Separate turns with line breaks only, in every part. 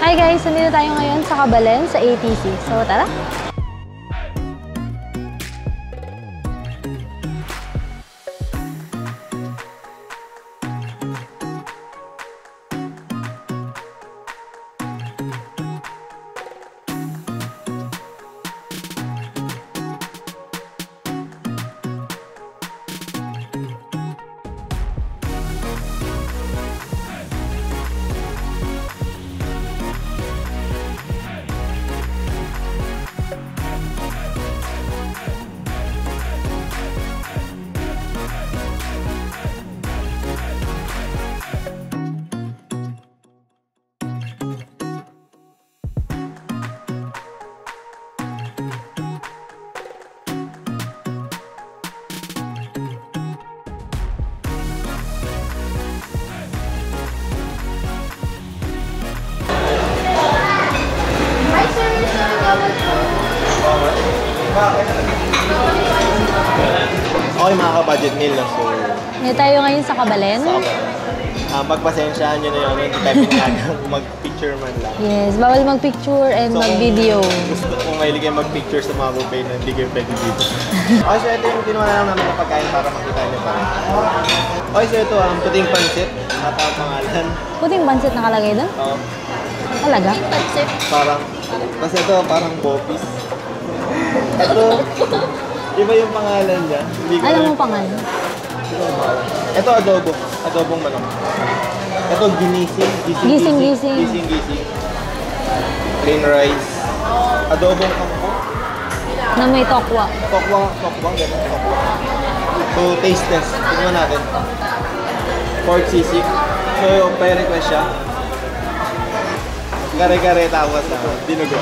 Hi guys! Nandito tayo ngayon sa Kabalen, sa ATC. So, tara!
Okay, mga ka-budget meal na. So,
Nandito tayo ngayon sa Kabalen.
Pagpasensyaan nyo na yun, hindi tayo pinagang mag-picture man lang.
Yes, bawal mag-picture and mag-video.
Kung mahilig kayo mag-picture sa mga buffet na hindi kayo pwede dito. Okay, so ito yung kinuha na lang namin na pagkain para makita nyo pa. Okay, so ito ang puting pansit. At ang pangalan.
Puting pansit nakalagay doon?
Oo.
Talaga?
Parang, kasi ito parang bopis. Ito, iba yung pangalan niya.
Alam mo pangalan?
Ito adobo. Adobong manok. Ito ginising.
Gising.
Plain rice. Adobong kangko.
Na may tokwa.
Tokwa. Ganun, tokwa. So, taste test. Tignan natin. Pork sisig. So, may request siya. Kare-kare tapos dinugo.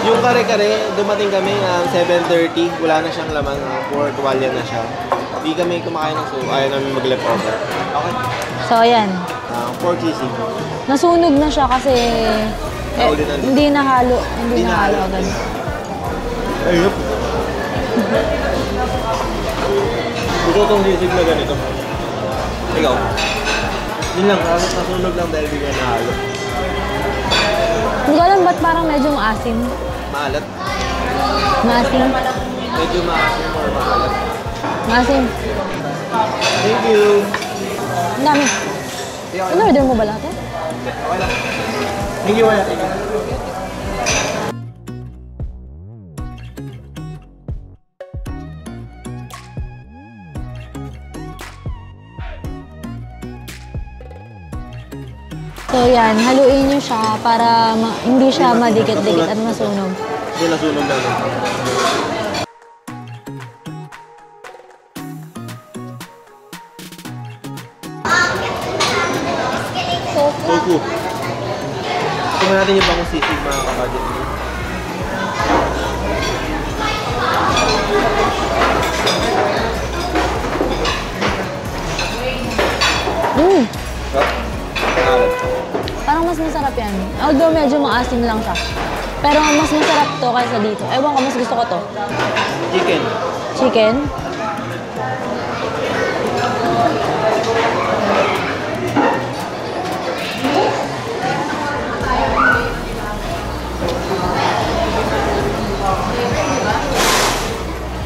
Yung kare-kare, dumating kami 7:30. Wala na siyang laman. For tuwalya na siya. Hindi kami kumakain ng so ayaw namin mag-left over. Okay.
So, ayan.
Pork sisig.
Nasunog na siya kasi hindi nahalo. Hindi nahalo agad.
Ayup. Ito itong sisig na ganito. Ikaw. Yun lang, nasunog lang dahil hindi ka nahalo.
Hindi ko alam ba't parang medyo maasim.
Maalat?
Maasim.
Medyo maasim or maalat?
Maasim.
Thank you!
Ang dami. Ano-order mo ba lahat eh?
Okay lang. Thank you, Waya. Thank you.
So yan, haluin nyo siya para hindi siya madikit-dikit at masunog.
Hindi nasunog na lang. Tofu. Tingnan natin yung bangong sisig mga kabudget.
Parang mas masarap yan. Although medyo maasim lang siya. Pero mas masarap to kaysa dito. Ewan ko, mas gusto ko to.
Chicken.
Chicken?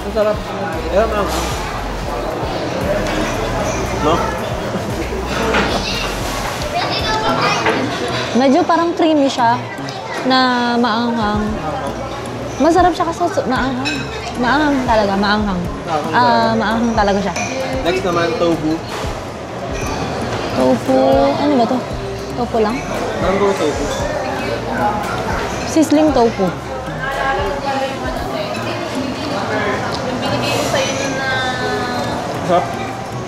Masarap. Ayan lang. No?
Medyo parang creamy siya na maanghang. Masarap siya kasi maanghang. Maanghang talaga, maanghang. Maanghang talaga siya.
Next naman, tofu.
Tofu, ano ba to? Tofu lang?
Mango tofu.
Sizzling tofu.
Sarap.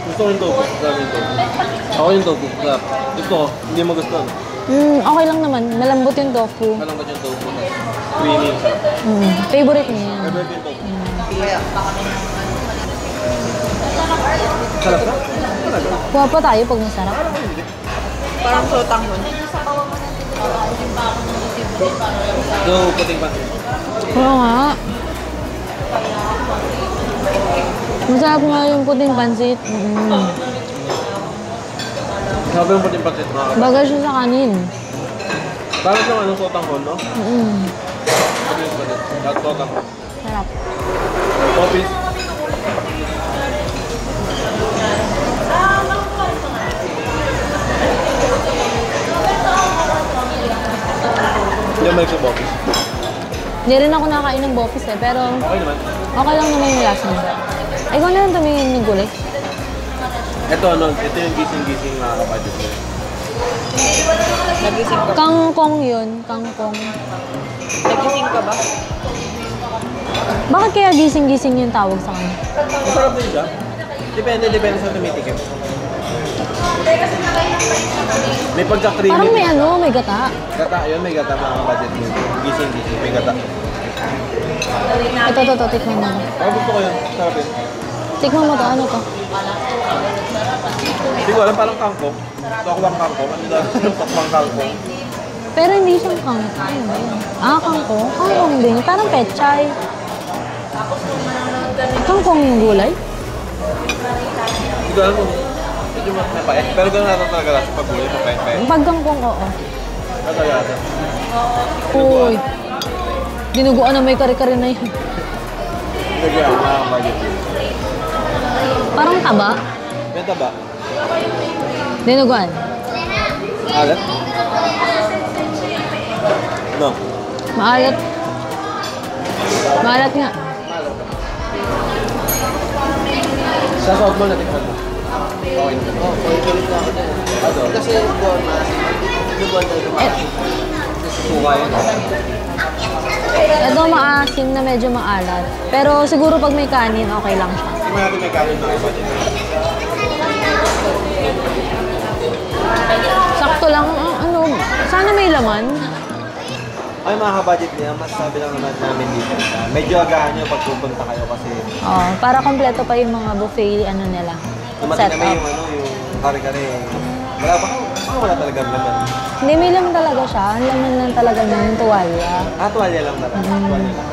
Gusto ko yung tofu. Sarap yung tofu. Ako yung tofu. Sarap. Gusto ko. Hindi mo gusto.
Okay lang naman. Malambot yung tofu.
Malambot yung tofu. Creamy.
Favorite niya yan.
Favorite yung tofu. Sarap ka? Talaga?
Kuha pa tayo pag masarap.
Parang sotang mo.
So, puting pansit.
Oo nga. Masarap nga yung puting pansit.
Sabi yung puting pansit mga kapatid.
Bagay siya sa kanin.
Parang yung anong sotanghon, no?
Mm.
Lahat sotanghon.
Sarap.
Popis. Yung balik sa popis.
Hindi rin ako nakakain ng boffice eh, pero
Okay naman.
okay lang naman yung lasa niya. Ikaw na lang tumingin ng gulay.
Ito yung gising-gising mga kapatid nila.
Nagising ka ba?
Kangkong yun, kangkong.
Nagising ka ba?
Bakit kaya gising-gising yung tawag sa kanya?
Masarap din siya. Depende sa tumitikim. May pagka-creamy.
Parang may ano, may gata.
Gata, yun may gata mga kapatid nila. Gising-gising, may gata.
Ito, tikman mo.
Gusto ko yun. Sarap yun.
Tikman mo to, ano to?
Hindi ko alam, parang kangkong. Tokwang kangkong. Ano daw yung tokwang kangkong?
Pero hindi siyang kangkong. Ano ba yun? Ah, kangkong? Kangkong din. Parang pechay. Kangkong yung gulay?
Hindi ko alam kung medyo mapait. Pero gano'n natin talaga lang sa pag-gulay, mapait-pait.
Pag kangkong, oo.
Ano talaga?
Uy. Dinuguan na may kare-kare na yun.
Sige, mga kapatid.
Parang taba.
May taba.
Dinuguan.
Alat? No.
Maalat. Maalat nga.
Sa South Mall natin mo. Okay naman. Oo, okay na ako dyan. Ano? Kasi doon, doon tayo maasim. Suka yun.
Ito maasim na medyo maalat. Pero siguro pag may kanin, okay lang siya.
Hindi mo natin may kanin na kapatid.
Sakto lang, ano, sana may laman.
Ay mga kabudget niya, masasabi lang naman namin dito. Medyo agahan nyo pag pupunta kayo kasi
Oh, para kompleto pa yung mga buffet, ano nila,
dumating
set
kami
up.
yung kare-kare. Wala pa, wala talagang laman.
Hindi, may laman talaga siya. Ang laman lang talaga niya yung tuwalya.
Tuwalya lang talaga. Tuwalya lang.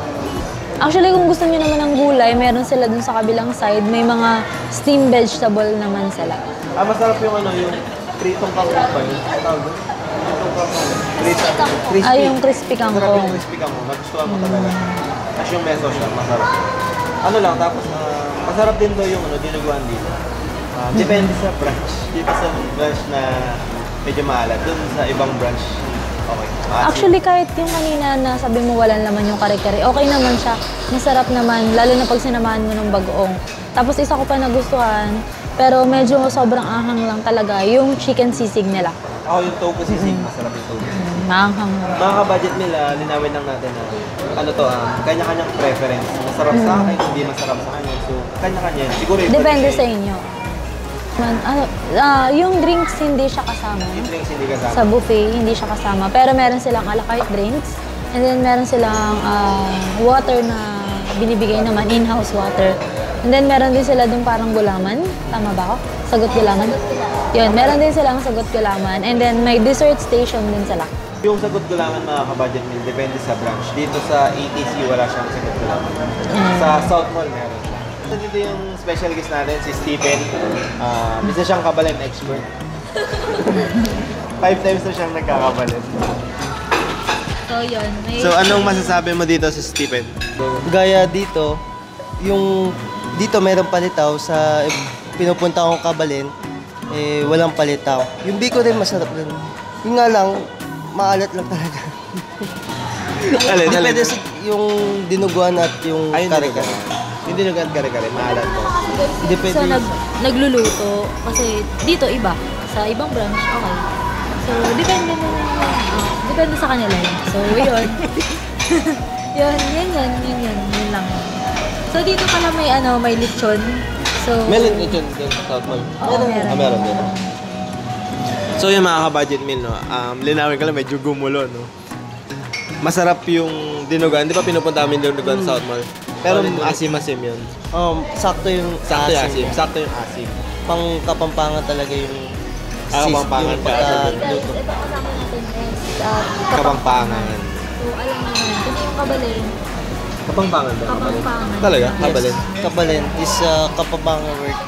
Actually, kung gusto niyo naman ng gulay, meron sila dun sa kabilang side. May mga steamed vegetable naman sila.
Masarap yung yung pritong kangkong ba yun? Ang tawag doon? Pritong kangkong. Crispy.
Ay, yung crispy
Masarap
kangkong.
yung crispy kangkong. Nagustuhan mo talaga. Tapos yung meso siya, masarap. Ano lang, tapos masarap din daw yung dinuguan dito. Depende sa branch. Dito sa branch na medyo maalat. Doon sa ibang branch, okay.
Actually, kahit yung kanina na sabi mo walang laman yung kare-kare, okay naman siya. Masarap naman, lalo na pag sinamahan mo ng bagoong. Tapos isa ko pa nagustuhan, pero medyo sobrang ahang lang talaga, yung chicken sisig nila.
Ako yung tofu sisig, masarap yung tofu.
Maanghang.
Mga kabudget nila, linawin lang natin na kanya-kanyang preference. Masarap sa akin, hindi masarap sa kanya. So, kanya-kanya. Siguro yung
Depende sa inyo. Yung drinks hindi siya kasama.
Yung drinks hindi kasama.
Sa buffet, hindi siya kasama. Pero meron silang a la carte drinks. And then meron silang water na binibigay naman, in-house water. And then meron din sila dun parang gulaman. Tama ba ako? Sagot gulaman? Yun, meron din silang sagot gulaman. And then may dessert station din sila.
Yung sagot gulaman mga kabudget meal, depende sa branch. Dito sa ATC, wala siyang sagot gulaman. Sa South Mall, meron siya. So, dito yung special guest natin, si Stephen. Isa siyang kabalin expert. 5 times na siyang nagkakabalin.
So yun, may...
So, anong masasabi mo dito si Stephen?
Gaya dito, yung dito meron palitaw sa pinupunta akong Kabalin, walang palitaw. Yung biko din masarap din. Yung nga lang, maalat lang talaga. Depende sa yung dinuguan at yung kare-kare.
Yung dinuguan at kare-kare, maalat ko.
Depende.
So nagluluto, kasi dito iba. Sa ibang branch, okay. So, depende na depende sa kanila yun. So, yun. yun lang. So, dito pala may lechon. So,
Meron lechon din sa South Mall.
Oo, meron.
Meron din. So yung mga ka-budget meal, no, linawin ka lang, medyo gumulo, no. Masarap yung dinuguan. Di ba pinupunta kami yung dinuguan sa South Mall? Pero asim-asim yun.
Sakto yung
Sakto yung asim.
asim.
Sakto yung asim.
Pang Kapampangan talaga yung
Kapampangan
yung
ka.
pagkaluto.
ito kasama natin is
Kapampangan.
So, alam mo naman. Kasi yung kabalin,
Kapampangan ba?
Kapampangan.
Talaga?
Yes.
Kabalin?
Kabalin is Kapampangan word.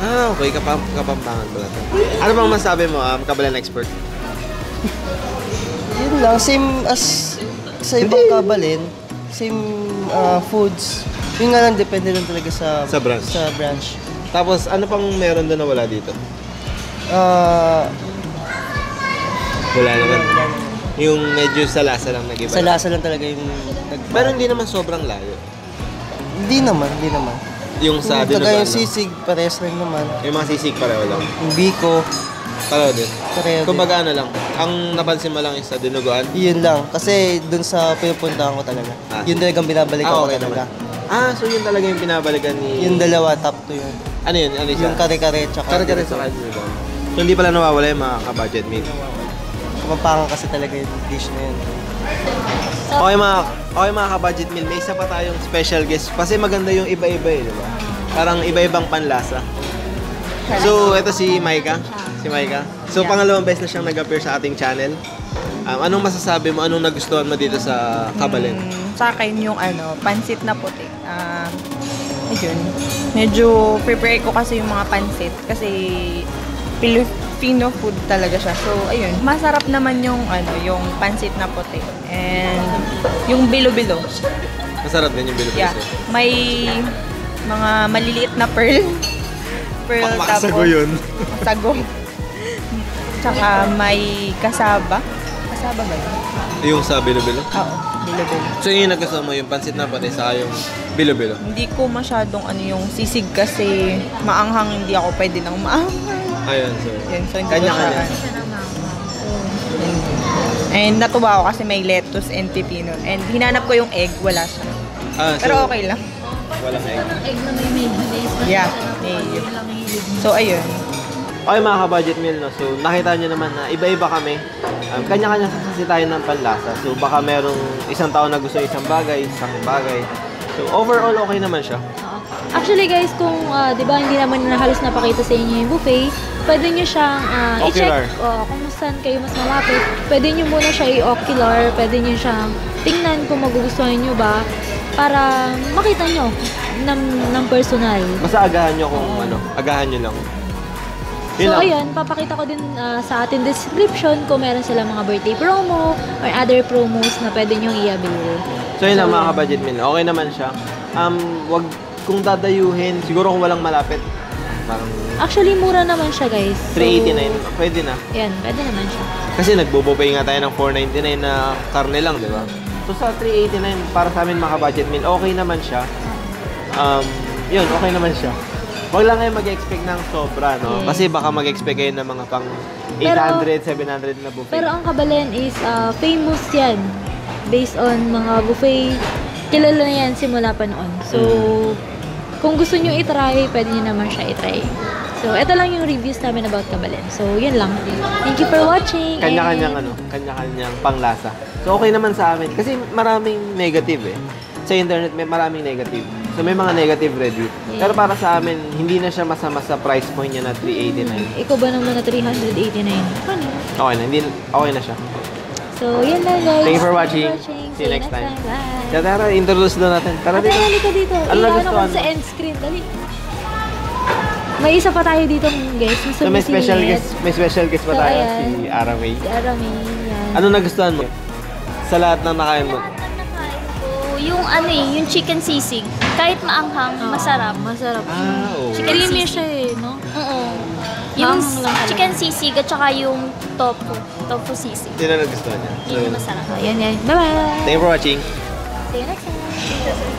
Okay. Kapampangan pala to. Ano bang masabi mo, kabalin expert?
Yun lang, same as sa ibang kabalin. Same foods. Yun nga lang, depende lang talaga
Sa branch.
Sa branch.
Tapos, ano pang meron doon na wala dito? Wala naman. Yung medyo sa lasa lang nag-iba.
Sa lasa lang talaga yung
Pero hindi naman sobrang layo.
Hindi naman.
Yung sa
Kagaya
dinuguan,
yung sisig, parehas rin naman.
yung mga sisig pareho lang.
Yung biko,
Pareho din.
pareho din.
Kumbaga ano lang, ang napansin mo lang is sa dinuguan.
Yun lang. Kasi dun sa pinupuntahan ko talaga. Yun talagang binabalikan ko
okay
talaga.
naman. So yun talaga yung pinabalikan ni...
Yung dalawa, top 2 yun.
Ano yun? Ano siya?
Yung kare-kare tsaka...
Kare-kare sa dinuguan. So hindi pala nawawala yung mga ka-budget meal.
Mapangang kasi talaga yung dish na yun.
Okay mga ka-budget meal, may isa pa tayong special guest. Kasi maganda yung iba-iba di ba? Parang iba-ibang panlasa. So, ito si Maika. So, pangalawang beses na siyang nag-appear sa ating channel. Anong masasabi mo? Anong nagustuhan mo dito sa Kabalin?
Sa akin yung pansit na puti. Ayun. Medyo prepare ko kasi yung mga pansit kasi Filipino food talaga siya. So, ayun. Masarap naman yung yung pansit na puti. And yung bilo-bilo.
Masarap din yung bilo-bilo.
Yeah. May mga maliliit na pearl.
Makasago yun.
Sago. Tsaka may kasaba. Kasaba ba yun?
Yung sa bilo-bilo?
Oo, bilo-bilo.
So, yung nagustuhan mo, yung pansit na pati sa yung bilo-bilo?
Hindi ko masyadong yung sisig kasi maanghang, hindi ako pwede ng maanghang.
Ayun, so.
Yun, so hindi
Kanya-kanya.
ko siya. And natuwa ako kasi may lettuce and pipino. And hinanap ko yung egg, wala siya. Pero okay lang.
Walang egg.
Egg na may mayonnaise.
Yeah, mayo. So, ayun.
Okay mga ka-budget meal, no? So, nakita nyo naman na iba-iba kami. Kanya-kanya kasi tayo ng panlasa. So, baka merong isang tao na gusto isang bagay. So, overall, okay naman siya.
Actually guys, kung di ba hindi naman na halos napakita sa inyo yung buffet, pwede nyo siyang
Ocular.
i-check kung saan kayo mas malapit. Pwede nyo muna siya i-ocular, pwede nyo siyang tingnan kung magugustuhan nyo ba para makita nyo ng personal.
Basta agahan nyo kung agahan nyo lang. Yun
So
lang.
ayun, papakita ko din sa ating description kung meron silang mga birthday promo or other promos na pwede nyo i-avail.
So yun lang mga ka-budget meal. Okay naman siya. Wag kung dadayuhin, siguro kung walang malapit. Parang
Actually, mura naman siya guys. So,
389, pwede na.
Yan, pwede naman siya.
Kasi nagbubupay nga tayo ng 499 na karne lang, di ba? So sa 389, para sa amin mga budget meal, okay naman siya. Yun, okay naman siya. Huwag lang kayo mag-expect ng sobra, no?
Yes.
Kasi baka mag-expect kayo ng mga pang 800, 700 na buffet.
Pero ang Kabalin is famous yan. Based on mga buffet. Kilala na yan simula pa noon. So, kung gusto nyo i-try, pwede nyo naman siya i-try. So, ito lang yung reviews namin about Kabalin. So, yun lang. Thank you for watching.
Kanya-kanyang
and-
kanya-kanyang panglasa. So okay naman sa amin kasi maraming negative eh. Sa internet may maraming negative. So may mga negative review.
Yeah.
Pero para sa amin, hindi na siya masama sa price point niya na 389.
Ikaw ba naman na 389? Ano?
Okay na, okay na siya.
So, yun lang guys.
Thank you for watching. See you next time.
Bye.
Tara, introduce doon natin. Tara
Ate,
dito.
halika dito.
Ano
Iyan
nagustuhan
ako sa
mo?
end screen. Dali. May isa pa tayo dito guys.
So may special guest pa
So,
tayo,
ayan.
si Aramay.
Si Aramay. Yan.
Ano nagustuhan mo? Sa lahat ng nakain mo?
Lahat ng nakain ko, yung yung chicken sisig. Kahit maanghang, masarap.
Masarap.
Oo.
Creamy siya eh, no?
Oo. Yung
Maanghang lang talaga.
chicken sisig at saka yung tofu sisig.
Sino nagustuhan niya?
Yun yung masarap.
Ayan, yan. Bye-bye.
Thank you for watching.
See you next time.